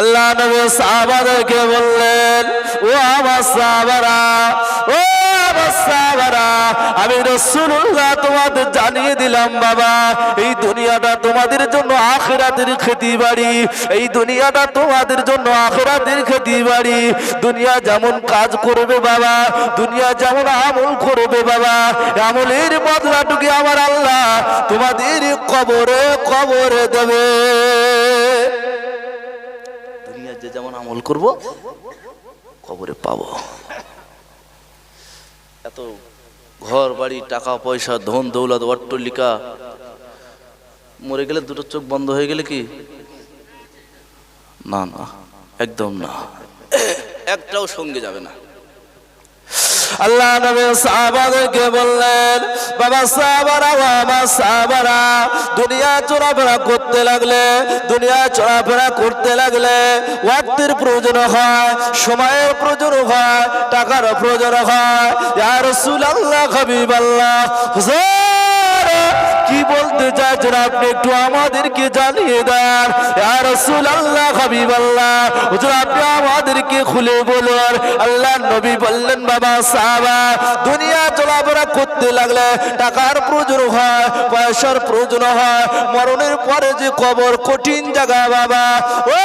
আল্লাহ নবী সাহাবাদেরকে বললেন, ও আমার সাহাবারা, ও আমার সাহাবারা, আমি রাসূলুল্লাহ তোমাদের জানিয়ে দিলাম বাবা, এই দুনিয়াটা তোমাদের জন্য আখিরাতের খেতি বাড়ি, এই দুনিয়াটা তোমাদের জন্য আখিরাতের খেতি বাড়ি। দুনিয়া যেমন কাজ করবে বাবা, দুনিয়া যেমন আমল করবে বাবা, আমলের বদলাটুকু আমার আল্লাহ তোমাদের কবরে কবরে দেবে। দুনিয়া যে যেমন আমল করব কবরে পাবো। এত ঘর বাড়ি টাকা পয়সা ধন দৌলত অট্টালিকা, মরে গেলে দুটো চোখ বন্ধ হয়ে গেলে কি? না না, একদম না, একটাও সঙ্গে যাবে না। আল্লাহ নবী সাহাবাদেরকে বললেন, বাবা সাহাবারা, আমার সাহাবারা, দুনিয়া চলাফেরা করতে লাগলে, দুনিয়া চলাফেরা করতে লাগলে ওয়াক্তের প্রয়োজন হয়, সময়ের প্রয়োজন হয়, টাকার প্রয়োজন হয়। ইয়া রাসূলুল্লাহ, হাবিবাল্লাহ, হুজুর কি বলতে চাচ্ছেন আপনি একটু আমাদেরকে জানিয়ে দেন। ইয়া রাসূলুল্লাহ, হাবিবাল্লাহ, হুজুর আপনি আমাদেরকে খুলে বলুন। আল্লাহ নবী বললেন, বাবা সাহাবা, দুনিয়া চলাফেরা করতে লাগলে টাকার প্রয়োজন হয়, পয়সার প্রয়োজন হয়, মরণের পরে যে কবর কঠিন জায়গা বাবা, ও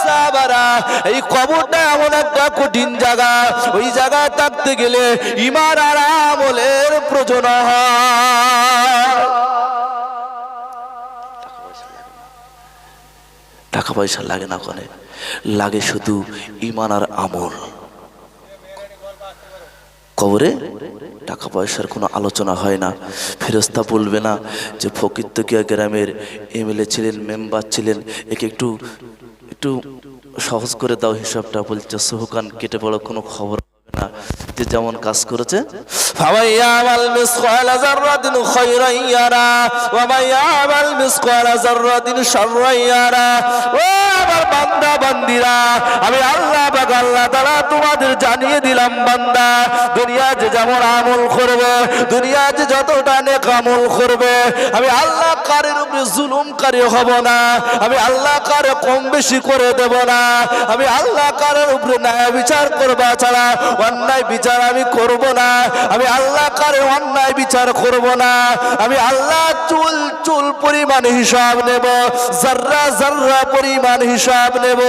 সাহাবারা, এই কবরটা এমন একটা কঠিন জায়গা, ওই জায়গায় থাকতে গেলে ঈমান আর আমলের প্রয়োজন হয়। টাকা পয়সা লাগে না, কোনে লাগে শুধু ঈমান আর আমল। কবরে টাকা পয়সার কোনো আলোচনা হয় না। ফেরেশতা বলবে না যে ফকিরতকিয়া গ্রামের এমএলএ ছিলেন, মেম্বার ছিলেন, একে একটু একটু সহজ করে দাও হিসাবটা। বলছে সোহকান কেটে পড়ো, কোনো খবর হবে না, যে যেমন কাজ করেছে। ফামাইয়ামাল মিসকালা যাররাতিন খায়রান ইয়ারা ওয়া মাইয়ামাল মিসকালা যাররাতিন শাররান ইয়ারা। ও আমার বান্দা বান্দিরা, আমি আল্লাহ পাক আল্লাহ তাআলা তোমাদের জানিয়ে দিলাম বান্দা, দুনিয়া যে যেমন আমল করবে, দুনিয়া যে যতটা নেক আমল করবে, আমি আল্লাহ কারের উপরে জুলুমকারী হব না, আমি আল্লাহ কারে কম বেশি করে দেব না, আমি আল্লাহ কারের উপরে ন্যায় বিচার করবা ছাড়া অন্যায় বিচার আমি করব না, আমি আল্লাহ কারে অন্যায় বিচার করব না, আমি আল্লাহ চুল চুল পরিমাণ হিসাব নেব, জাররা জাররা পরিমাণ হিসাব নেব।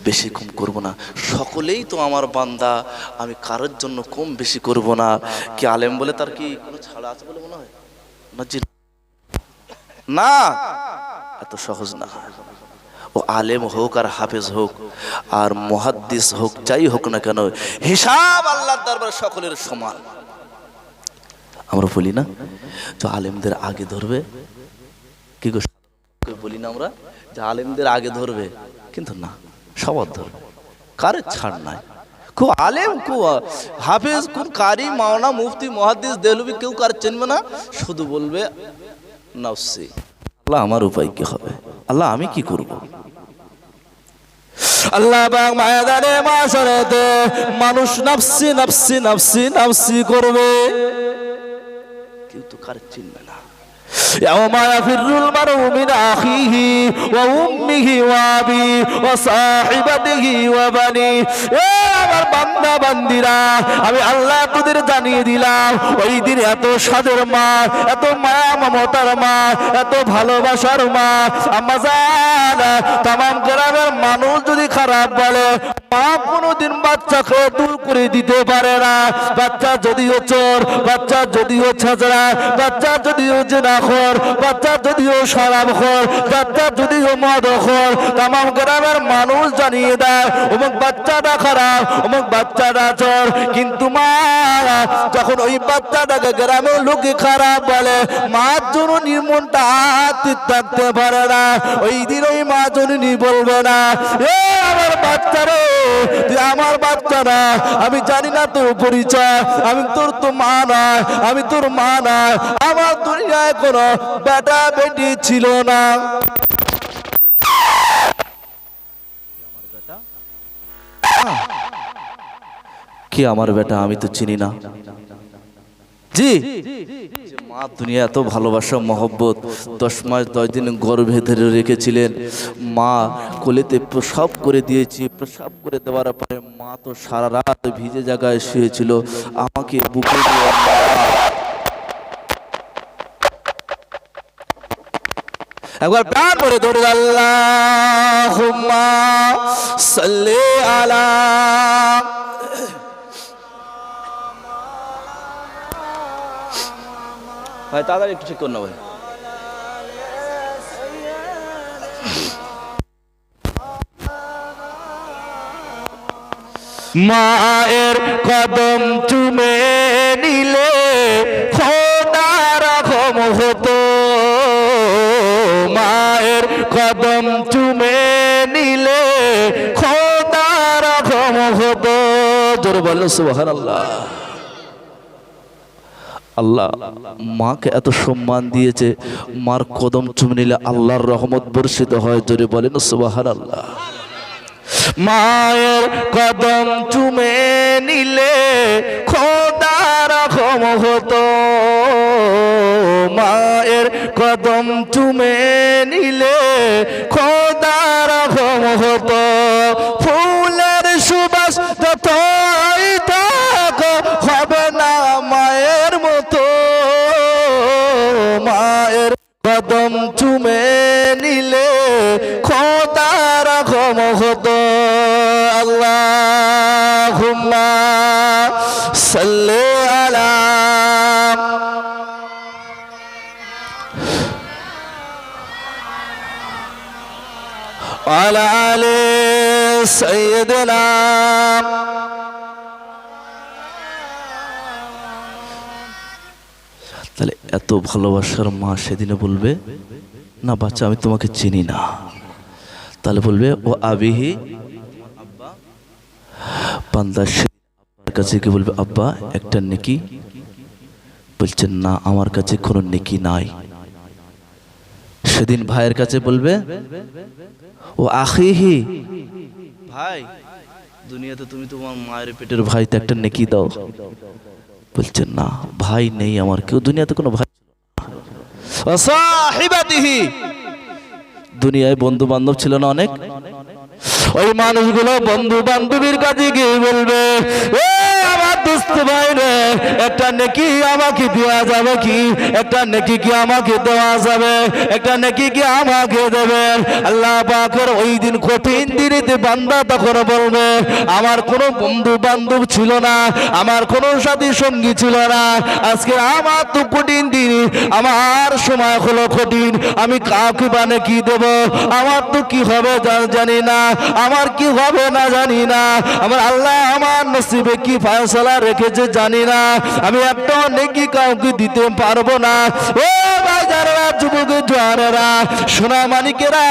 বেশি কম করব না, সকলেই তো আমার বান্দা, আমি কারোর জন্য কম বেশি করব না। কি আলেম বলে তার কি কোনো ছাড় আছে বলে মনে হয় না? এত সহজ না। ও আলেম হোক আর হাফেজ হোক আর মুহাদ্দিস হোক, যাই হোক না কেন, হিসাব আল্লাহর দরবারে সকলের সমান। আমরা বলি না যে আলেমদের আগে ধরবে, কি গো বলি না আমরা যে আলেমদের আগে ধরবে, কিন্তু না, সবার ধরবে, কারে ছাড় নাই। খুব আলেম, খুব হাফেজ, কোন কারি, মাওলানা, মুফতি, মুহাদ্দিস, দেহলভী, কেউ কার চিনবে না, শুধু বলবে নাফসি, আল্লাহ আমার উপায় কি হবে, আল্লাহ আমি কি করব। আল্লাহ পাক ময়দানে মাশারাতে মানুষ নাফসি নাফসি নাফসি নাফসি করবে, কেউ তো কার চিনবে না। ইয়াওমা ইয়াফিরুল মারউ মিন আখিহি ওয়া উম্মিহি ওয়া আবি ওয়া সাহিবাতিহি ওয়া বানি। এ আমার বান্দা বান্দিরা, আমি আল্লাহ তোদের জানিয়ে দিলাম, ওই দিন এত সাদের মা, এত মায়া মমতার মা, এত ভালোবাসার মা, আম্মা জান, তামাম গ্রামের মানুষ যদি খারাপ বলে, মা কোনোদিন বাচ্চাকে দূর করে দিতে পারে না। বাচ্চা যদিও চোর, বাচ্চা যদিও ছাজরা, বাচ্চা যদিও জিনাখোর, বাচ্চা যদিও শরাবখোর, বাচ্চা যদিও মদখোর, তামাম গ্রামের মানুষ জানিয়ে দেয় অমুক বাচ্চাটা খারাপ, অমুক বাচ্চাটা চোর। কিন্তু মা যখন ওই বাচ্চাটাকে গ্রামের লোকে খারাপ বলে, মার জননীর মনটা থাকতে পারে না। ওই দিন ওই মা জননী বলবে না, এ আমার বাচ্চারে, তুই আমার বাচ্চা না, আমি জানি না তোর পরিচয়, আমি তোর তো মা নয়, আমি তোর মা নয়, আমার দুনিয়ায় কোনো বেটা বেটি ছিল না। কি আমার বেটা, আমি তো চিনি না। জি, মা দুনিয়া এত ভালোবাসা মহব্বত, 10 মাস 10 দিন গর্ভে ধরে রেখেছিলেন। মা কোলেতে প্রসাব করে দিয়েছি, প্রসাব করে দেওয়ার পরে মা তো সারা রাত ভিজে জায়গায় শুয়েছিল, আমাকে বুকে নিয়ে একবার প্রাণ ভরে দৌড়ে আল্লাহুম্মা সাল্লি আলা। ভাই তাড়াতাড়ি একটু ঠিক করুন না ভাই। মায়ের কদম চুমে নিলে খোদার রহম হতো, মায়ের কদম চুমে নিলে খোদার রহম হতো। জোরে বলো সুবহানাল্লাহ। আল্লাহ মাকে এত সম্মান দিয়েছে, মার কদম চুমে নিলে আল্লাহর রহমত বর্ষিত হয়। জোরে বলেন সুবহানাল্লাহ। মায়ের কদম চুমে নিলে খোদার রহম হতো, মায়ের কদম চুমে নিলে খোদার রহম হতো। ফুলের সুবাস যতই থাক হবে না মায়ের মতো, মায়ের কদম চুমে নিলে খোদার রহম হতো। আল্লাহুম্মা সাল্লি আলা। আলা আলি সাইয়্যিদিনা। তাহলে এত ভালোবাসার মা সেদিনে বলবে না বাচ্চা আমি তোমাকে চিনি না, তাহলে বলবে ও আবিহি আব্বা। বান্দা আব্বার কাছে কি বলবে আব্বা একটা নেকি, বলছেন না আমার কাছে কোনো নেকি নাই। সেদিন ভাইয়ের কাছে বলবে ও আখিহি, ভাই দুনিয়াতে তুমি তোমার মায়ের পেটের ভাইতে একটা নেকি দাও। বলছেন না ভাই নেই আমার, কেউ দুনিয়াতে কোনো ভাই। সাহিবাতিহি, দুনিয়ায় বন্ধু বান্ধব ছিল না অনেক, ওই মানুষগুলো বন্ধু বান্ধবীর কাছে গিয়ে বলবে আমার দোস্ত ভাই রে একটা নেকি আমাকে দেওয়া যাবে কি, একটা নেকি কি আমাকে দেওয়া যাবে, একটা নেকি কি আমাকে দেবেন। আল্লাহ পাকের ওই দিন কঠিন দিনেতে বান্দা তখন বলবে আমার কোনো বন্ধু বান্ধব ছিল না, আমার কোনো সাথী সঙ্গী ছিল না, আজকে আমার তো কঠিন দিন, আমার সময় হলো কঠিন, আমি কাউকে বা নেকি দেব, আমার তো কি হবে জানি না, আমার কি হবে না জানি না, আমার আল্লাহ আমার নসিবে কি ফয়সালা রেখেছে জানি না, আমি একটা নেকি কাউকে দিতে পারবো না। ও বাজারেরা যুবক জোয়ারেরা সোনা মানিকেরা,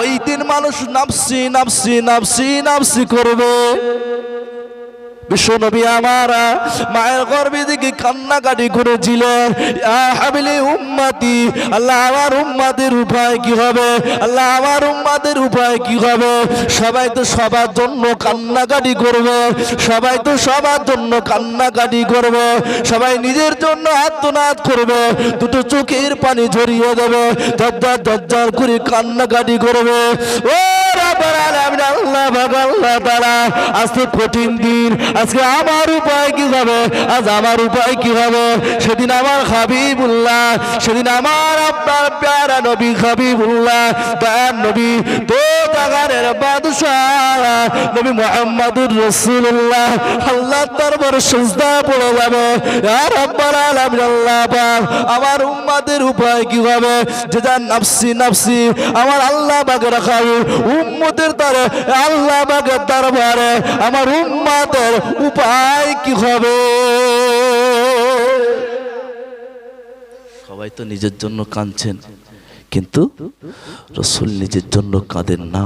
ওই দিন মানুষ নাফসি নাফসি নাফসি নাফসি করবে। বিশ্বনবী আমারা মায়ের গর্ভে দিকে কান্নাকাটি করেছিলেন, ইয়া হাবিলি উম্মতি, আল্লাহ আমার উম্মতের উপায় কি হবে, আল্লাহ আমার উম্মতের উপায় কি হবে। সবাই তো সবার জন্য কান্নাকাটি করবে, সবাই তো সবার জন্য কান্নাকাটি করবে, সবাই নিজের জন্য আত্মনাদ করবে, দুটো চোখের পানি ঝরিয়ে দেবে, দরজার দরজার করে কান্নাকাটি করবে। ও রাব্বুল আলামিন আল্লাহ আল্লাহ তাআলা আজকে কঠিন দিন, আজকে আমার উপায় কি হবে, আজ আমার উপায় কি হবে। সেদিন আমার হাবিবুল্লাহ, সেদিন আমার আপনার প্যারা নবী হাবিবুল্লাহ দয়ার নবী তো তাগারের বাদশাহ নবী মুহাম্মদুর রাসূলুল্লাহ আল্লাহ দরবার সিজদা পড়ে যাবে, ইয়া রাব্বুল আলামিন আল্লাহ পাক আমার উম্মতের উপায় কি হবে। যে যার নাফসি নাফসি আমার আল্লাহ পাকের খাই উম্মতের দ্বারে আল্লাহ পাকের দরবারে আমার উম্মতের উপায় কি হবে। সবাই তো নিজের জন্য কাঁদছেন, কিন্তু রাসূল নিজের জন্য কাঁদেন না,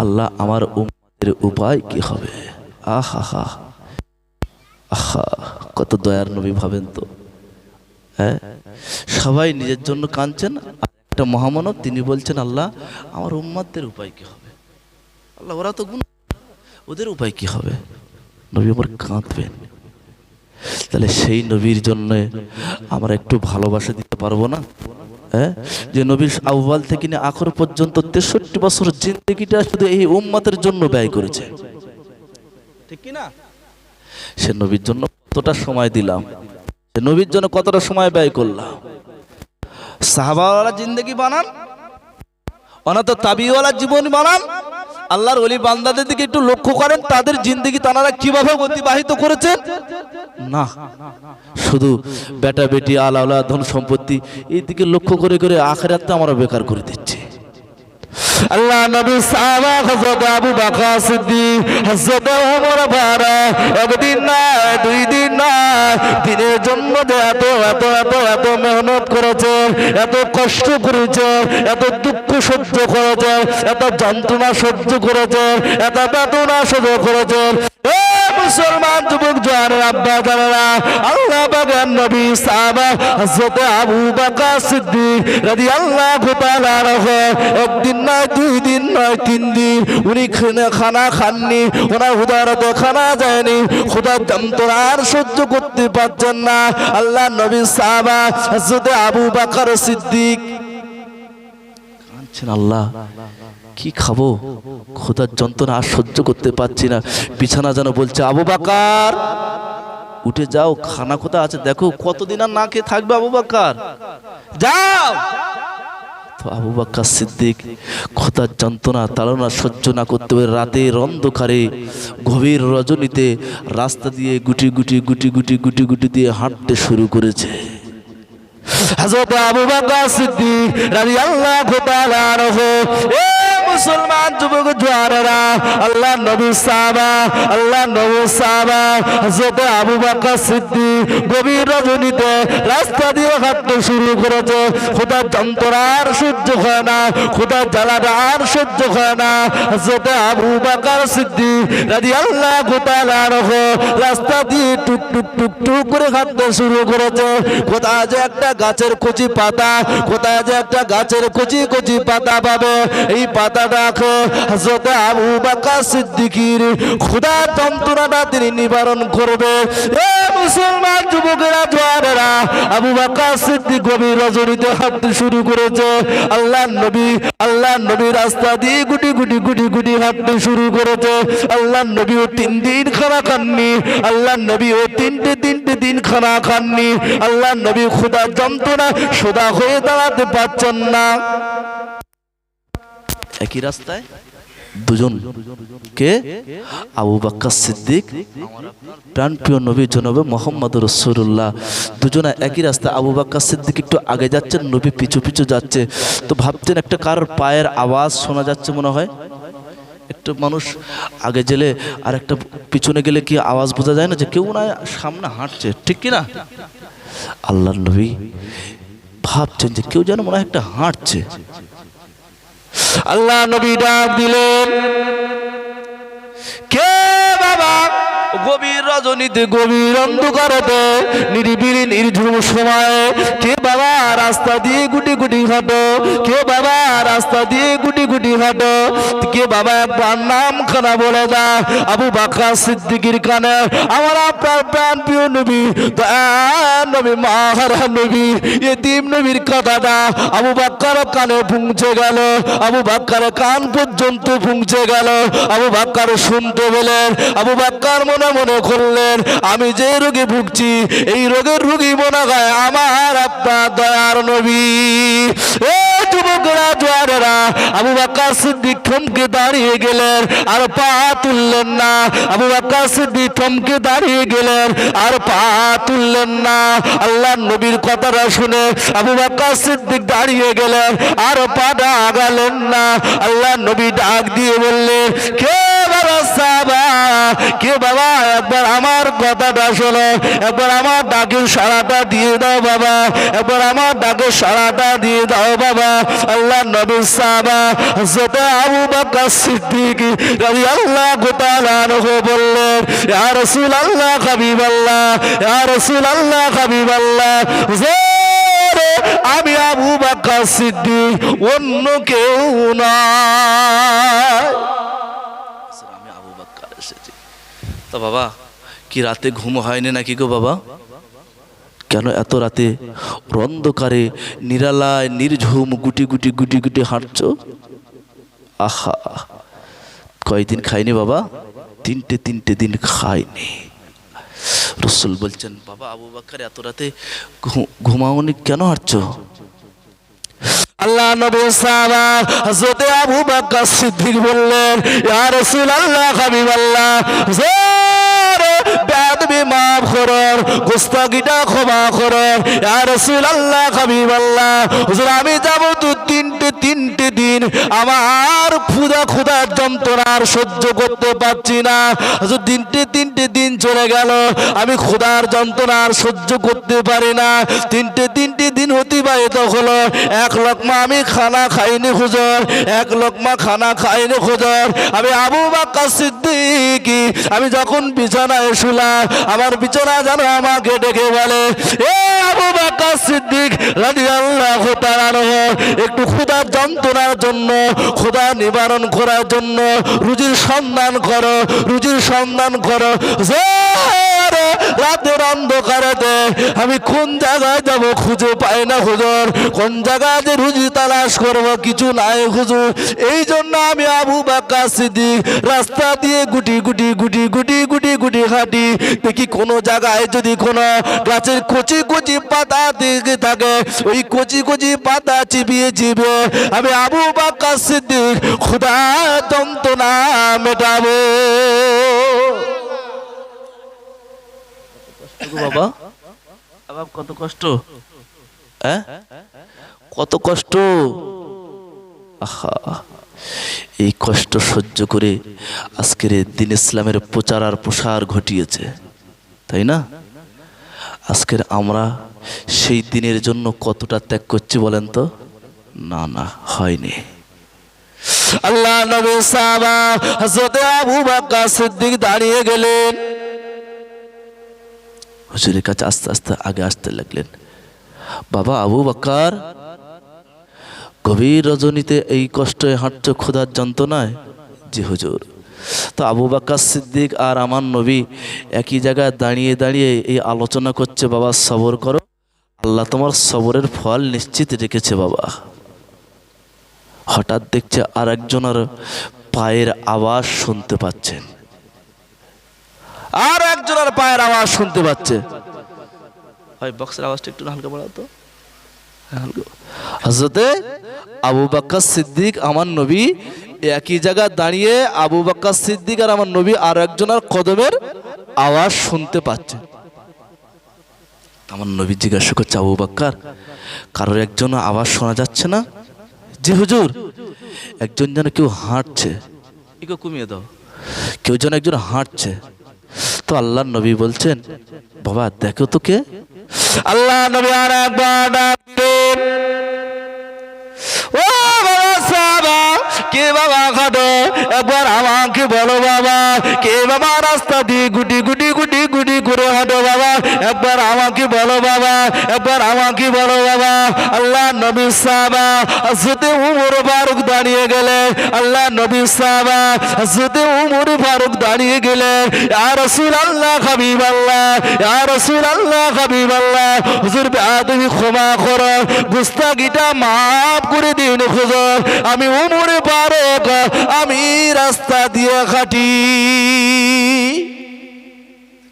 আল্লাহ আমার উম্মতের উপায় কি হবে। আহা আহা কত দয়ার নবী ভাবেন তো। হ্যাঁ, সবাই নিজের জন্য কাঁদছেন, আর একটা মহামানব তিনি বলছেন আল্লাহ আমার উম্মতের উপায় কি হবে। আল্লাহ ওরা তো গুনাহ, ওদের উপায় কি হবে। নবী আমার কাঁদবেন। তাহলে সেই নবীর জন্য আমরা একটু ভালোবাসা দিতে পারবো না? হ্যাঁ, যে নবী আউয়াল থেকে নিয়ে আখর পর্যন্ত 63 বছর জিন্দেগিটা শুধু এই উম্মতের জন্য ব্যয় করেছে, ঠিক কি না? সে নবীর জন্য কতটা সময় দিলাম, সে নবীর জন্য কতটা সময় ব্যয় করলাম। সাহাবাওয়ালা জিন্দেগি বানান, অনাথ তাবিওয়ালা জীবন বানান। আল্লাহর ওলি বান্দাদের দিকে একটু লক্ষ্য করেন, তাদের জিন্দেগি তারা কিভাবে অতিবাহিত করেছেন। না, শুধু বেটা বেটি আলাওলা ধন সম্পত্তি এই দিকে লক্ষ্য করে করে আখিরাতটা আমরা বেকার করে দিচ্ছি। আল্লাহ নবী সাহাবা হযরত আবু বকর সিদ্দিক, হযরত ওমর ফারুক একদিন না দুই দিন না দিনের জন্য এত এত এত এত মেহনত করেছে, এত কষ্ট করেছে, এত দুঃখ সহ্য করেছে, এত যন্ত্রণা সহ্য করেছে, এত বেদনা সহ্য করেছে। মুসলমান যুবক জওয়ানের আব্বা জানেরা, আল্লাহ পাকের নবী সাহাবা হযরত আবু বকর সিদ্দিক রাদিয়াল্লাহু তাআলা আনহু একদিন নয় দুই দিন নয় তিন দিন উনি খানা খাননি, ওনার উদারতে খানা যায়নি, খোদার যন্ত্রণা আর সহ্য করতে পারছেন না। আল্লাহ নবী সাহাবা হযরত আবু বকর সিদ্দিক কাঁদছেন, আল্লাহ কি খাবো, খোদার যন্ত্রণা আর সহ্য করতে পারছি না। বিছানা যেন বলছে, আবু বকর উঠে যাও, খানা কোথা আছে দেখো, কতদিন আর না খেয়ে থাকবে আবু বকর, যাও। তো আবু বকর সিদ্দিক খোদার যন্ত্রণা তাড়না সহ্য না করতে পারে রাতের অন্ধকারে গভীর রজনীতে রাস্তা দিয়ে গুটি গুটি গুটি গুটি গুটি গুটি দিয়ে হাঁটতে শুরু করেছে। হযরত আবু বকর সিদ্দিক রাদিয়াল্লাহু তাআলা আনহু, মুসলমান যুবক জওয়ানেরা, আল্লাহ নবী সাহাবা, আল্লাহ নবী সাহাবা হযরত আবু বকর সিদ্দিক গভীর রজনীতে রাস্তা দিয়ে হাঁটতে শুরু করেছে। খোদার যন্ত্রণা আর সহ্য হয় না, খোদার জ্বালাটা আর সহ্য হয় না। হযরত আবু বকর সিদ্দিক রাদিয়াল্লাহু তাআলা আনহু রাস্তা দিয়ে টুক টুক টুক টুক করে হাঁটতে শুরু করেছে। কোথায় যে একটা গাছের কচি পাতা, কোথায় যে একটা গাছের কচি কচি পাতা পাবে, এই পাতা দেখো হযরত আবু বকর সিদ্দিকের খোদার যন্ত্রণাটা তিনি নিবারণ করবে। এ মুসলমান যুবকেরা জওয়ানেরা, আবু বকর সিদ্দিক গভীর রজনীতে হাঁটতে শুরু করেছে। আল্লাহ নবী রাস্তা দিয়ে গুটি গুটি গুটি গুটি হাঁটতে শুরু করেছে। আল্লাহ নবীও 3 দিন খানা খাননি, আল্লাহ নবীও তিনটে দিন খানা খাননি। আল্লাহ নবী খোদার যন্ত্রণা সোজা হয়ে দাঁড়াতে পারছেন না। একই রাস্তায় দুজন, কে? আবু বকর সিদ্দিক, প্রাণপ্রিয় নবী জনাবে মুহাম্মদ রাসূলুল্লাহ, দুজনে একই রাস্তায়। আবু বকর সিদ্দিক একটু আগে যাচ্ছেন, নবী পিছু পিছু যাচ্ছে। তো ভাবছেন একটা কারোর পায়ের আওয়াজ শোনা যাচ্ছে মনে হয়, একটু মানুষ আগে গেলে আর একটা পিছনে গেলে কি আওয়াজ বোঝা যায় না যে কেউ না সামনে হাঁটছে, ঠিক কি না? আল্লাহর নবী ভাবছেন যে কেউ যেন মনে হয় একটা হাঁটছে। আল্লাহ নবী ডাক দিলেন, কে বাবা? গভীর রজনীতে গভীর অন্ধকারতে নিরিবিলি নির্ঝুম সময়ে কে বাবা রাস্তা দিয়ে গুটি গুটি হাঁটো, কে বাবা রাস্তা দিয়ে গুটি গুটি হাঁটো, কে বাবা একবার নাম খানা বলে দা। আবু বকর সিদ্দিকের কানে আমার আপনার প্রাণ প্রিয় নবী, নবী মাহারা নবী ইতিম নবীর কথাটা আবু বকর কানে পৌঁছে গেল, আবু বকর কান পর্যন্ত পৌঁছে গেল। আবু বকর শুনতে পেলেন, আবু বকর মনে মনে করলেন, আমি যে রোগে ভুগছি এই রোগের রোগী মনে হয় আমার আপনার দয়ার নবী। এ যুবকরা জওয়ানেরা, আবু বকর সিদ্দিক থমকে দাঁড়িয়ে গেলেন, আর পা তুললেন না। আবু বকর সিদ্দিক থমকে দাঁড়িয়ে গেলেন, আর পা তুললেন না। আল্লাহ নবীর কথাটা শুনে আবু বকর সিদ্দিক দাঁড়িয়ে গেলেন, আর পাটা আগালেন না। আল্লাহ নবী ডাক দিয়ে বললেন, কে বাবা সাহাবা, কে বাবা একবার আমার কথাটা শোনো, একবার আমার ডাকের সাড়াটা দিয়ে দাও বাবা, একবার আমার ডাকের সাড়াটা দিয়ে দাও বাবা। আল্লাহ নবী সাহাবা হযরত আবু বকর সিদ্দিক রাদিয়াল্লাহু তাআলা আনহু বললেন, ইয়া রাসূলুল্লাহ হাবিবাল্লাহ, ইয়া রাসূলুল্লাহ হাবিবাল্লাহ, আমি আবু বকর সিদ্দিক, অন্য কেউ না। আমি আবু বকর এসেছি। তো বাবা কি রাতে ঘুম হয়নি নাকি গো বাবা? কেন এত রাতে অন্ধকারে নিরালায় নির্ঝুম গুটি গুটি গুটি গুটি হাঁটছো? আহা, কয়দিন খাইনি বাবা? তিনটে দিন খাইনি। রাসূল বলছেন, বাবা আবু বকর এত রাতে ঘুমাওনি কেন হাঁটছো? আল্লাহ নবী সাহাবা হযরত আবু বকর সিদ্দিক বললেন, ইয়া রাসূলুল্লাহ হাবিবাল্লাহ, বেয়াদবি মাফ করুন, গুস্তাখিটা ক্ষমা করুন, ইয়া রাসূলুল্লাহ হাবিবাল্লাহ, হুজুর আমি যাব তো তিনটে দিন আমার ক্ষুধার যন্ত্রণার সহ্য করতে পারছি না। হুজুর তিনটে দিন চলে গেল, আমি ক্ষুধার যন্ত্রণার সহ্য করতে পারি না। তিনটে দিন অতিবাহিত হলো, এক লোকমা আমি খানা খাইনি হুজুর, এক লোকমা খানা খাইনি হুজুর। আমি আবু বকর সিদ্দিক, আমি যখন বিছানায় শুলাম, আমার বিছানা যেন আমাকে ডেকে বলে, এ আবু বকর সিদ্দিক রাদিয়াল্লাহু তাআলা আনহু, একটু ক্ষুধার যন্ত্রণার জন্য, ক্ষুধা নিবারণ করার জন্য রুজির সন্ধান করো, রুজির সন্ধান করো। রাতের অন্ধকারেতে আমি কোন জায়গায় যাব খুঁজে পাই না হুজুর, কোন জায়গায় যে রুজি তালাশ করবো কিছু নাই হুজুর। এই জন্য আমি আবু বকর সিদ্দিক রাস্তা দিয়ে গুটি গুটি হাঁটি, দেখি কোনো জায়গায় যদি কোনো গাছের কচি পাতা দিকে থাকে, ওই কচি পাতা চিবিয়ে আমি আবু বকর সিদ্দিক ক্ষুধা যন্ত্রণা মেটাবো। বাবা কত কষ্ট, কত কষ্ট। আহা, এই কষ্ট সহ্য করে আজকের দিন ইসলামের প্রচার আর প্রসার ঘটিয়েছে, তাই না? আজকের আমরা সেই দিনের জন্য কতটা ত্যাগ করছি বলেন তো? না হয়নি। আল্লাহ নবী সাহাবা হযরত আবু বকর সিদ্দিক দাঁড়িয়ে গেলেন, হুজুরের কাছে আস্তে আস্তে আগে আসতে লাগলেন। বাবা আবু বকর, গভীর রজনীতে এই কষ্টে হাঁটছো ক্ষুধার যন্ত্রণায়? জি হুজুর। তো আবু বকর সিদ্দিক আর আমার নবী একই জায়গায় দাঁড়িয়ে এই আলোচনা করছে, বাবা সবর করো, আল্লাহ তোমার সবরের ফল নিশ্চিত রেখেছে বাবা। হঠাৎ দেখছে আর একজনের পায়ের আওয়াজ শুনতে পাচ্ছেন, আর একজনের পায়ের আওয়াজ শুনতে পাচ্ছে। ভাই বক্সের আওয়াজটা একটু হালকা বাড়াও তো। হযরতে আবু বকর সিদ্দিক আমার নবী একই জায়গায় দাঁড়িয়ে, আবু বকর সিদ্দিক আর আমার নবী আর একজনের কদমের আওয়াজ শুনতে পাচ্ছে। আমার নবী জিজ্ঞাসা করছে, আবু বকর কারোর একজন আওয়াজ শোনা যাচ্ছে না? জি হুজুর, একজন যেন কেউ হাঁটছে, একটু কমিয়ে দাও, কেউ যেন একজন হাঁটছে। তো আল্লাহ নবী বলছেন, বাবা দেখো তো কে? আল্লাহ নবী আর একবার ডাকলেন, ও বাবা সাহাবা, কে বাবা খাটো, একবার আমাকে বলো বাবা, কে বাবা রাস্তা দিয়ে গুটি করে হাঁটো বাবা, একবার আমাকে বলো বাবা, একবার আমাকে বলো বাবা। আল্লাহ নবী সাহাবা হযরত উমর ফারুক দাঁড়িয়ে গেলেন, আল্লাহ নবী সাহাবা হযরত উমর ফারুক দাঁড়িয়ে গেলেন, ইয়া রাসূলুল্লাহ হাবিবাল্লাহ, ইয়া রাসূলুল্লাহ হাবিবাল্লাহ, হুজুর বেয়াদবি ক্ষমা করুন, গুস্তাখিটা মাফ করে দিন হুজুর, আমি উমর ফারুক, আমি রাস্তা দিয়ে হাঁটি।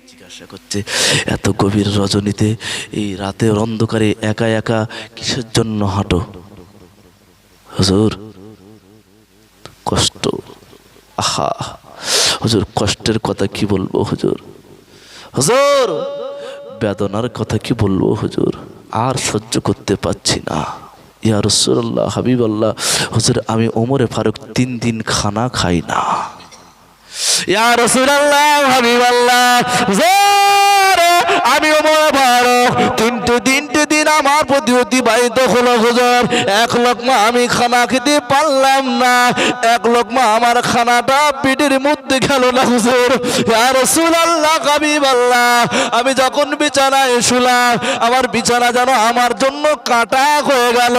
জিজ্ঞাসা করছে, এত গভীর রজনীতে এই রাতের অন্ধকারে একা একা কিসের জন্য হাঁটো? হুজুর কষ্ট। আহা হুজুর, কষ্টের কথা কি বলবো হুজুর, হুজুর বেদনার কথা কি বলবো হুজুর, আর সহ্য করতে পারছি না। ইয়া রাসূলুল্লাহ হাবিবাল্লাহ, হুজুর আমি ওমরে ফারুক 3 দিন খানা খাই না। ইয়া রাসূলুল্লাহ হাবিবাল্লাহ, হুজুর আমি ওমরে ফারুক 3 তিনটে দিন আমার প্রতি অতিবাহিত হলো হুজুর। এক লোকমা আমি খানা খেতে পারলাম না, এক লোকমা আমার খানাটা পেটের মধ্যে গেল না হুজুর। ইয়া রাসূলুল্লাহ, হাবিবাল্লাহ, আমি যখন বিছানায় শুলাম, আমার বিছানা যেন আমার জন্য কাটা হয়ে গেল,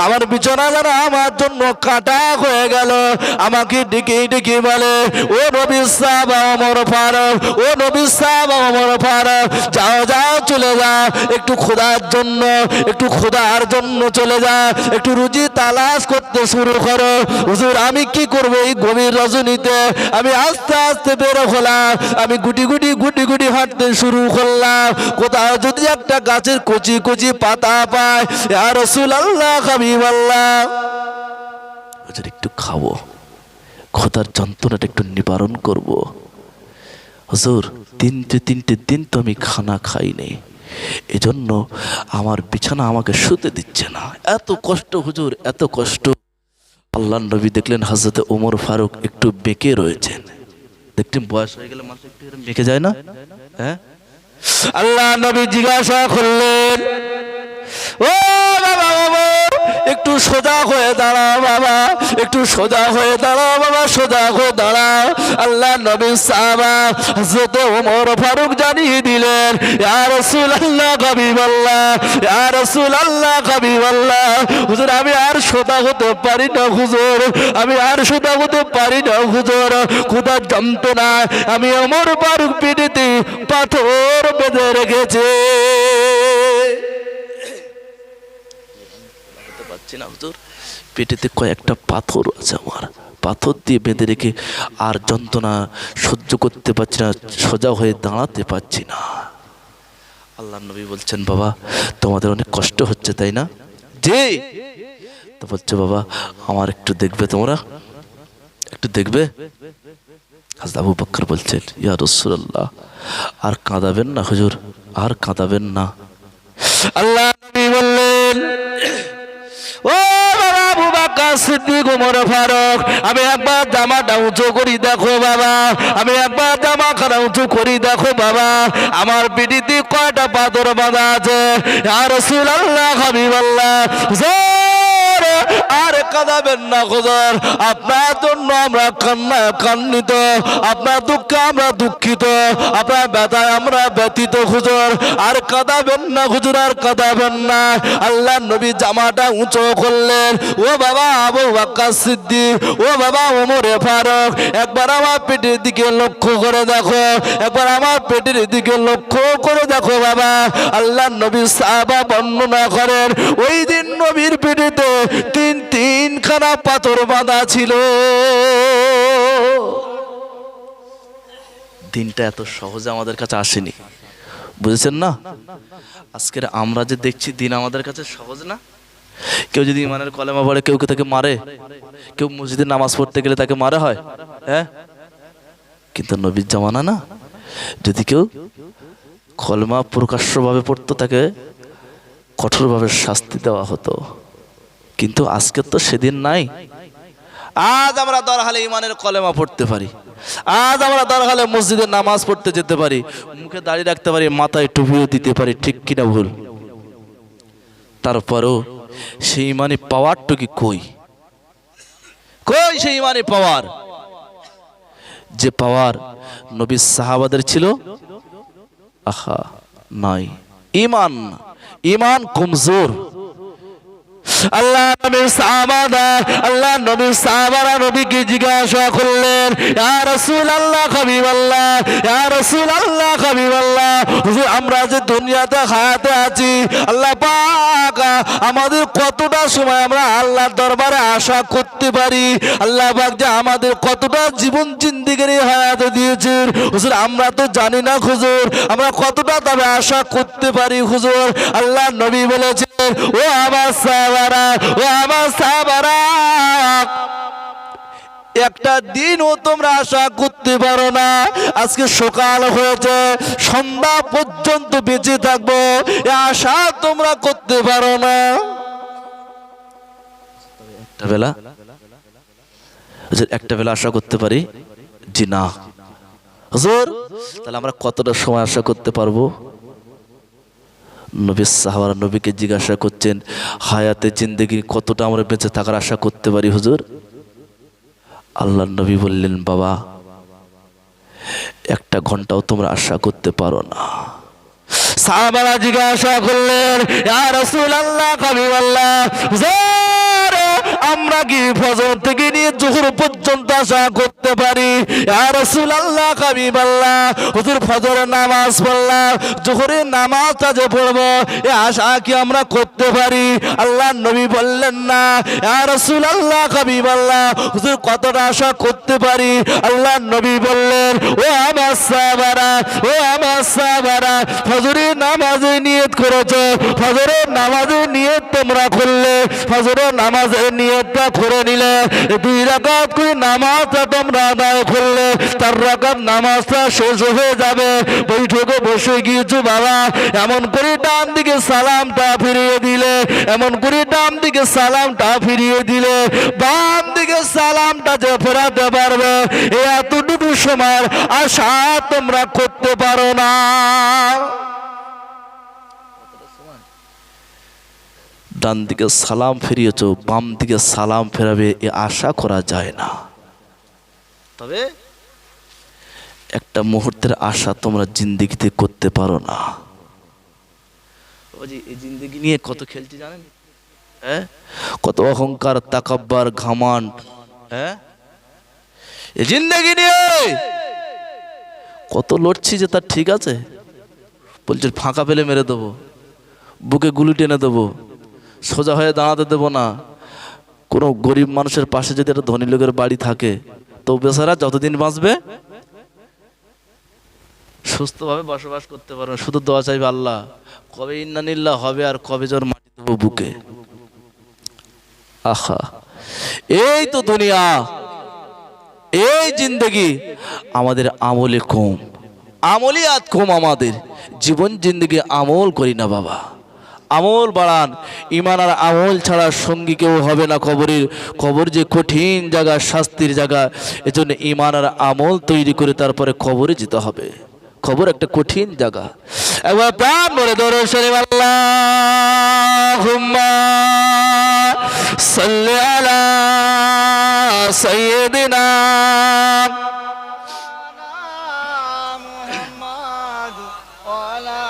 আমার বিছানা যেন আমার জন্য কাটা হয়ে গেল। আমাকে ডেকে ডেকে বলে, ও নবী সাহাবা ওমর ফারুক, ও নবী সাহাবা ওমর ফারুক, যাও যাও চলে যাও, একটু খোদার জন্য, একটু খোদার জন্য চলে যাও, একটু রুজি তালাশ করতে শুরু করো। হুজুর আমি কি করবো এই গভীর রজনীতে? আমি আস্তে আস্তে বের হলাম, আমি গুটি গুটি হাঁটতে শুরু করলাম। কোথাও যদি একটা গাছের কচি কচি পাতা পায়, ইয়া রাসূলুল্লাহ, হাবিবাল্লাহ, হুজুর একটু খাবো, খোদার যন্ত্রণাটা একটু নিবারণ করব। হুজুর তিনটে দিন তো আমি খানা খাইনি, এজন্য আমার বিছানা আমাকে শুতে দিচ্ছে না। এত কষ্ট হুজুর, এত কষ্ট। আল্লাহর নবী দেখলেন হযরতে ওমর ফারুক একটু বেঁকে রয়েছেন। দেখতেন বয়স হয়ে গেলে মানুষ একটু এরকম বেঁকে যায় না? হ্যাঁ, আল্লাহ নবী জিজ্ঞাসা করলেন, ও বাবা ওমর, একটু সোজা হয়ে দাঁড়াও বাবা, একটু সোজা হয়ে দাঁড়াও বাবা, সোজা হয়ে দাঁড়াও। আল্লাহ নবী সাহাবা হযরত ওমর ফারুক জানিয়ে দিলেন, ইয়া রাসূলুল্লাহ, হাবিবাল্লাহ, ইয়া রাসূলুল্লাহ, হাবিবাল্লাহ, হুজুর আমি আর সোজা হতে পারি না হুজুর, আমি আর সোজা হতে পারি না হুজুর। খোদার যন্ত্রণা আমি ওমর ফারুক পেটেতে পাথর বেঁধে রেখেছে। না হুজুর, পেটেতে কয়েকটা পাথর আছে আমার, পাথর দিয়ে বেঁধে রেখে আর যন্ত্রণা সহ্য করতে পারছি না, সোজা হয়ে দাঁড়াতে পারছি না। আল্লাহ নবী বলছেন, বাবা তোমাদের অনেক কষ্ট হচ্ছে তাই না? জি। তো বলছে, বাবা আমার একটু দেখবে, তোমরা একটু দেখবে? হযরত আবু বকর বলছেন, ইয়া রাসূলুল্লাহ, আর কাঁদাবেন না হুজুর, আর কাঁদাবেন না। আল্লাহ নবী বললেন, ও বাবা আবু বকর সিদ্দিক ওমর ফারুক, আমি একবার জামাটা উঁচু করি দেখো বাবা, আমি একবার জামাখানা উঁচু করি দেখো বাবা, আমার পিঠিতে কয়টা পাথর বাঁধা আছে। ইয়া রাসূলুল্লাহ, হাবিবাল্লাহ, আর কাঁদাবেন না হুজুর, আপনার জন্য আমরা কান্নিত, আপনার দুঃখে আমরা দুঃখিত, আপনার ব্যথায় আমরা ব্যথিত হুজুর, আর কাঁদাবেন না হুজুর, আর কাঁদাবেন না। আল্লাহ নবী জামাটা উঁচু করলেন, ও বাবা আবু বকর সিদ্দিক, ও বাবা ওমর ফারুক, একবার আমার পেটের দিকে লক্ষ্য করে দেখো, একবার আমার পেটের দিকে লক্ষ্য করে দেখো বাবা। আল্লাহ নবী সাহাবা বর্ণনা করেন, ওই দিন নবীর পেটেতে তিনখানা পাথর বাঁধা ছিল। দিনটা এত সহজে আমাদের কাছে আসেনি, বুঝেছেন না? আজকের আমরা যে দেখছি দিন আমাদের কাছে সহজ না। কেউ যদি ইমানের কলেমা পড়ে কেউ তাকে মারে, কেউ মসজিদে নামাজ পড়তে গেলে তাকে মারা হয়, হ্যাঁ, কিন্তু নবীর জামানা না, যদি কেউ কলেমা প্রকাশ্যভাবে পড়তো তাকে কঠোরভাবে শাস্তি দেওয়া হতো। কিন্তু আজকে তো সেদিন নাই। আজ আমরা দরহালে ইমানের কলেমা পড়তে পারি, আজ আমরা দরহালে মসজিদে নামাজ পড়তে যেতে পারি, মুখে দাড়ি রাখতে পারি, মাথায় টুপিও দিতে পারি, ঠিক কিনা ভুল? তারপরও সেই ইমানি পাওয়ারটুকু কই? কই সেই ইমানি পাওয়ার? যে পাওয়ার নবীর সাহাবাদের ছিল, আহা নাই। ইমান কমজোর। আল্লাহ নবীর সাহাবারা নবীকে জিজ্ঞাসা করলেন, ইয়া রাসূলুল্লাহ, হাবিবাল্লাহ, ইয়া রাসূলুল্লাহ, হাবিবাল্লাহ, হুজুর আমরা যে দুনিয়াতে হায়াতে আছি, আল্লাহ পাক আমাদের কতটা সময় আমরা আল্লাহর দরবারে আশা করতে পারি, আল্লাহ পাক যে আমাদের কতটা জীবন জিন্দেগির হায়াতে দিয়েছেন হুজুর আমরা তো জানি না হুজুর, আমরা কতটা তবে আশা করতে পারি হুজুর। আল্লাহ নবী বলেছেন, ও আমার সাহাবারা, ও আমার সাহাবারা, একটা দিনও তোমরা আশা করতে পারো না আজকে সকাল হয়েছে সন্ধ্যা পর্যন্ত বেঁচে থাকবো, এ আশা তোমরা করতে পারো না। একটা বেলা আশা করতে পারি? জি না হুজুর। তাহলে আমরা কতটা সময় আশা করতে পারবো? নবীর সাহাবারা নবীকে জিজ্ঞাসা করছেন, হায়াতে জিন্দেগি কতটা আমরা বেঁচে থাকার আশা করতে পারি হুজুর? আল্লাহর নবী বললেন, বাবা 1 ঘন্টাও তোমরা আশা করতে পারো না। সাহাবারা জিজ্ঞাসা করলেন, ইয়া রাসূলুল্লাহ, হাবিবাল্লাহ, আমরা কি ফজর থেকে নিয়ে জোহর পর্যন্ত আশা করতে পারি? ইয়া রাসূলুল্লাহ, হাবিবাল্লাহ, হুজুর ফজরের নামাজ পড়লাম, জোহরের নামাজটা যে পড়বো এই আশা কি আমরা করতে পারি? আল্লাহর নবী বললেন, না। ইয়া রাসূলুল্লাহ, হাবিবাল্লাহ, হুজুর কতটা আশা করতে পারি? আল্লাহর নবী বললেন, ও আমার সাহাবারা, ও আমার সাহাবারা, ফজরের নামাজে নিয়ত করেছো, ফজরের নামাজে নিয়ত তোমরা করলে, ফজরের নামাজের নিয়তটা করে নিলে, 2 রাকাত করে নামাজটা তোমরা আদায় করলে, 4 রাকাত নামাজটা শেষ হয়ে যাবে। বৈঠকে বসে গিয়েছো বাবা, এমন করে ডান দিকে সালামটা ফিরিয়ে দিলে, এমন করে ডান দিকে সালামটা ফিরিয়ে দিলে, বাম দিকে সালামটা যে ফেরাতে পারবে এতটুকু সময় আশা তোমরা করতে পারো না। ডান দিকে সালাম ফিরিয়েছ, বাম দিকে সালাম ফেরাবে এ আশা করা যায় না। তবে একটা মুহূর্তের আশা তোমরা জিন্দেগিতে করতে পারো না। এই জিন্দেগি নিয়ে কত খেলছি জানেন? কত অহংকার, তাকাব্বার, ঘামান্ড। এই জিন্দেগি নিয়ে কত লড়ছি যে তার ঠিক আছে। বলছে ফাঁকা পেলে মেরে দেবো, বুকে গুলি টেনে দেবো, সোজা হয়ে দাঁড়াতে দেবো না। কোনো গরিব মানুষের পাশে যদি একটা ধনী লোকের বাড়ি থাকে তো বেচারা যতদিন বাঁচবে সুস্থভাবে বসবাস করতে পারবে। শুধু দোয়া চাইবে, আল্লাহ কবে ইন্নানিল্লাহ হবে আর কবে জোর মাটি দেবো বুকে। আহা, এই তো দুনিয়া, এই জিন্দেগি। আমাদের আমলে কম, আমলিয়াত কম, আমাদের জীবন জিন্দেগি আমল করি না বাবা। আমল বাড়ান, ইমান আর আমল ছাড়া সঙ্গী কেউ হবে না কবরের। কবর যে কঠিন জায়গা, শাস্তির জায়গা, এজন্য ইমান আর আমল তৈরি করে তারপরে কবরে যেতে হবে। কবর একটা কঠিন জায়গা। একবার প্রাণ ভরে দরুদ শরীফ আল্লাহুম্মা সাল্লি আলা সাইয়্যিদিনা মুহাম্মাদ ওয়া আলা